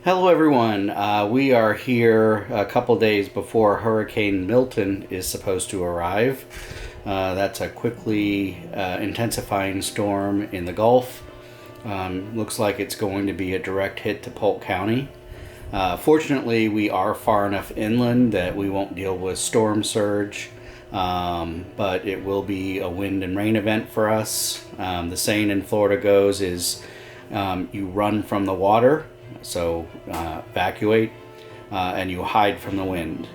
Hello everyone. We are here a couple days before Hurricane Milton is supposed to arrive. That's a quickly intensifying storm in the Gulf. Looks like it's going to be a direct hit to Polk County. Fortunately, we are far enough inland that we won't deal with storm surge, but it will be a wind and rain event for us. The saying in Florida goes is you run from the water, so evacuate, and you hide from the wind,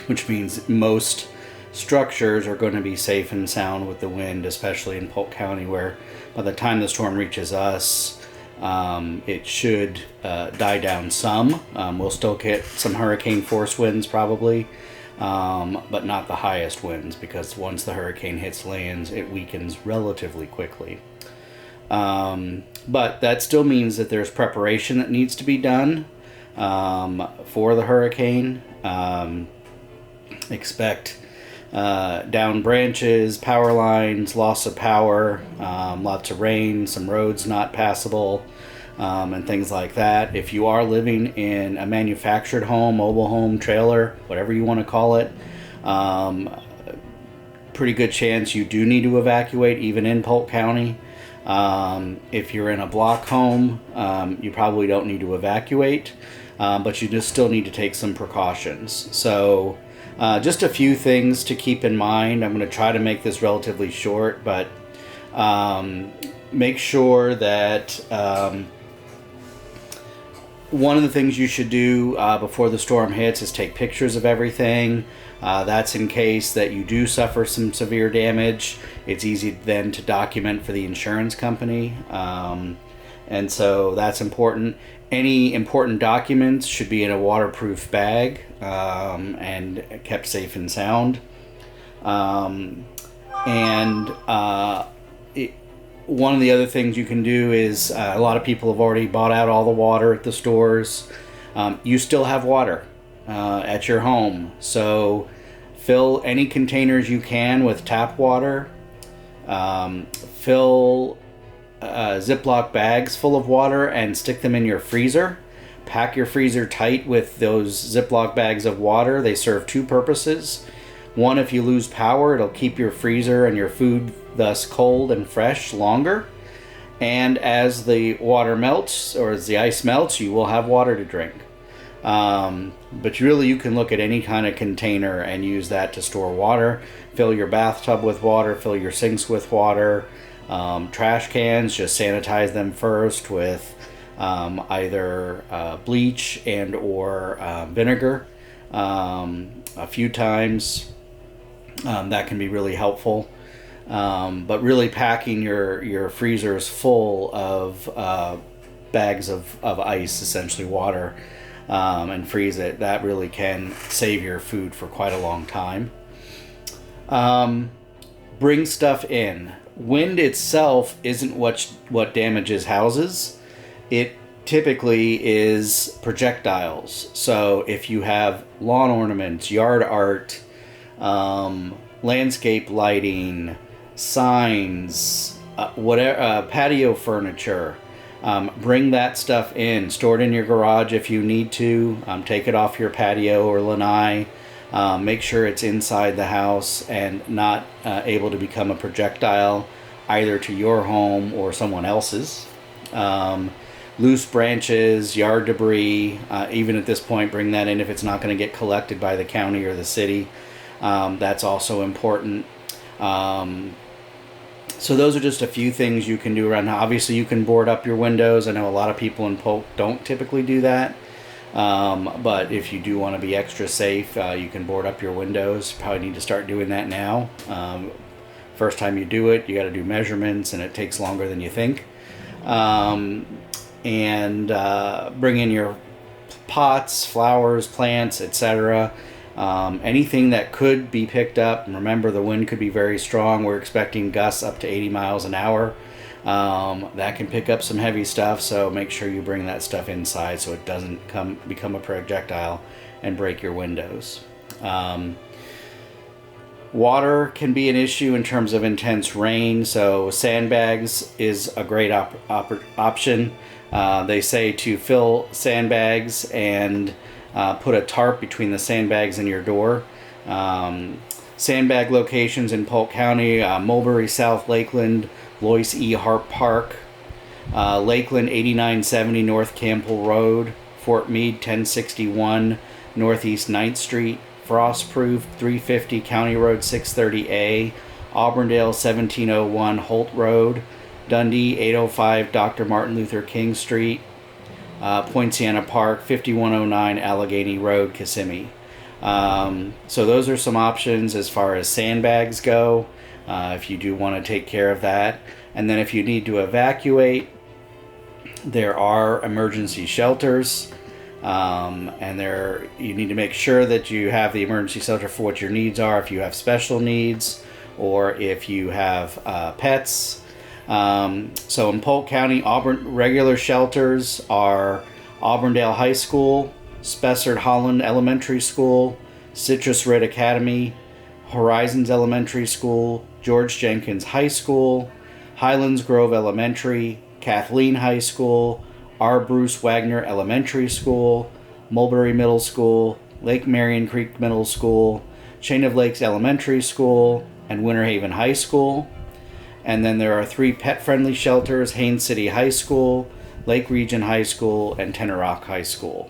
which means most structures are going to be safe and sound with the wind, especially in Polk County, where by the time the storm reaches us, it should die down some. We'll still get some hurricane force winds probably, but not the highest winds, because once the hurricane hits lands, it weakens relatively quickly. But that still means that there's preparation that needs to be done for the hurricane. Expect down branches, power lines, loss of power, lots of rain, some roads not passable, and things like that. If you are living in a manufactured home, mobile home, trailer, whatever you want to call it, pretty good chance you do need to evacuate even in Polk County. If you're in a block home, you probably don't need to evacuate, but you just still need to take some precautions. So just a few things to keep in mind. I'm going to try to make this relatively short, but make sure that one of the things you should do before the storm hits is take pictures of everything. That's in case that you do suffer some severe damage. It's easy then to document for the insurance company. And so that's important. Any important documents should be in a waterproof bag and kept safe and sound. One of the other things you can do is a lot of people have already bought out all the water at the stores. You still have water at your home, so fill any containers you can with tap water. Fill Ziploc bags full of water and stick them in your freezer. Pack your freezer tight with those Ziploc bags of water. They serve two purposes. One, if you lose power, it'll keep your freezer and your food thus cold and fresh longer. And as the water melts, or as the ice melts, you will have water to drink. But really, you can look at any kind of container and use that to store water. Fill your bathtub with water, fill your sinks with water. Trash cans, just sanitize them first with either bleach and or vinegar a few times. That can be really helpful. But really packing your freezers full of bags of ice, essentially water, and freeze it. That really can save your food for quite a long time. Bring stuff in. Wind itself isn't what damages houses. It typically is projectiles. So if you have lawn ornaments, yard art, landscape lighting, signs, whatever, patio furniture, bring that stuff in. Store it in your garage if you need to. Take it off your patio or lanai. Make sure it's inside the house and not able to become a projectile either to your home or someone else's. Loose branches, yard debris, even at this point, bring that in if it's not going to get collected by the county or the city. That's also important. So those are just a few things you can do around now. Obviously, you can board up your windows. I know a lot of people in Polk don't typically do that. But if you do want to be extra safe, you can board up your windows. Probably need to start doing that now. First time you do it, you got to do measurements, and it takes longer than you think. And bring in your pots, flowers, plants, etc. Anything that could be picked up. And remember, the wind could be very strong. We're expecting gusts up to 80 miles an hour. That can pick up some heavy stuff, so make sure you bring that stuff inside so it doesn't become a projectile and break your windows. Water can be an issue in terms of intense rain, so sandbags is a great option. They say to fill sandbags and put a tarp between the sandbags and your door. Sandbag locations in Polk County: Mulberry South, Lakeland, Loyce E. Hart Park, Lakeland 8970 North Campbell Road, Fort Meade 1061 Northeast 9th Street, Frostproof 350 County Road 630A, Auburndale 1701 Holt Road, Dundee 805 Dr. Martin Luther King Street, Poinciana Park 5109 Allegheny Road, Kissimmee. So those are some options as far as sandbags go, if you do want to take care of that. And then if you need to evacuate, there are emergency shelters. And you need to make sure that you have the emergency shelter for what your needs are, if you have special needs or if you have pets. So in Polk County, regular shelters are Auburndale High School, Spessard Holland Elementary School, Citrus Red Academy, Horizons Elementary School, George Jenkins High School, Highlands Grove Elementary, Kathleen High School, R. Bruce Wagner Elementary School, Mulberry Middle School, Lake Marion Creek Middle School, Chain of Lakes Elementary School, and Winter Haven High School. And then there are 3 pet-friendly shelters: Haines City High School, Lake Region High School, and Tenor Rock High School.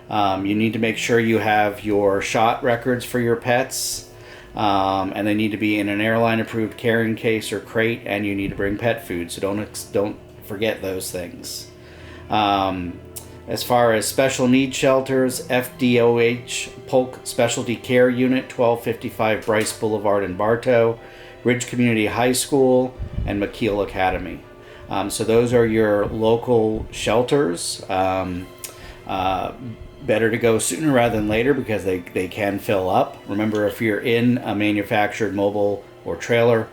You need to make sure you have your shot records for your pets, and they need to be in an airline-approved carrying case or crate, and you need to bring pet food, so don't forget those things. As far as special needs shelters, FDOH Polk Specialty Care Unit, 1255 Bryce Boulevard in Bartow, Ridge Community High School, and McKeel Academy. So those are your local shelters. Better to go sooner rather than later because they can fill up. Remember, if you're in a manufactured mobile or trailer,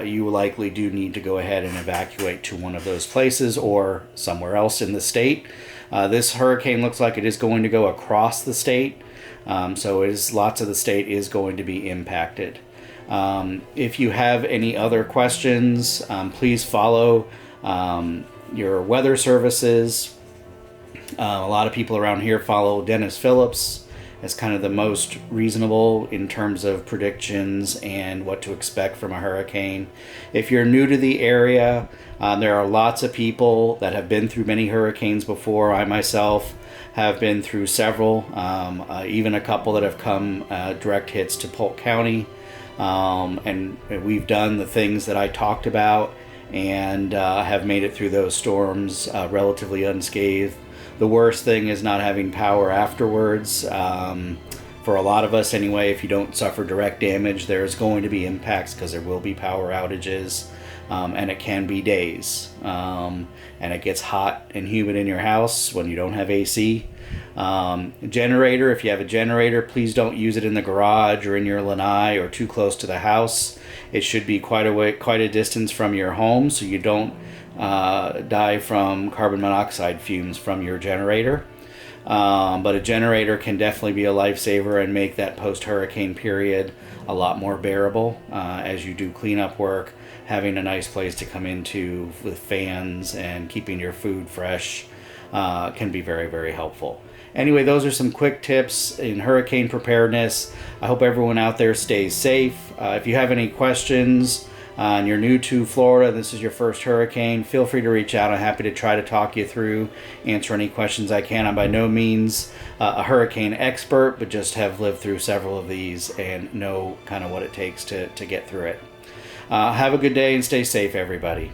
you likely do need to go ahead and evacuate to one of those places or somewhere else in the state. This hurricane looks like it is going to go across the state, so lots of the state is going to be impacted. If you have any other questions, please follow your weather services. A lot of people around here follow Dennis Phillips as kind of the most reasonable in terms of predictions and what to expect from a hurricane. If you're new to the area, there are lots of people that have been through many hurricanes before. I myself have been through several, even a couple that have come direct hits to Polk County. And we've done the things that I talked about and have made it through those storms relatively unscathed. The worst thing is not having power afterwards. For a lot of us anyway, if you don't suffer direct damage, there's going to be impacts because there will be power outages, and it can be days. And it gets hot and humid in your house when you don't have AC. Generator, if you have a generator, please don't use it in the garage or in your lanai or too close to the house. It should be quite a distance from your home so you don't die from carbon monoxide fumes from your generator. But a generator can definitely be a lifesaver and make that post-hurricane period a lot more bearable as you do cleanup work. Having a nice place to come into with fans and keeping your food fresh can be very, very helpful. Anyway, those are some quick tips in hurricane preparedness. I hope everyone out there stays safe. If you have any questions and you're new to Florida, this is your first hurricane, feel free to reach out. I'm happy to try to talk you through, answer any questions I can. I'm by no means a hurricane expert, but just have lived through several of these and know kind of what it takes to get through it. Have a good day and stay safe, everybody.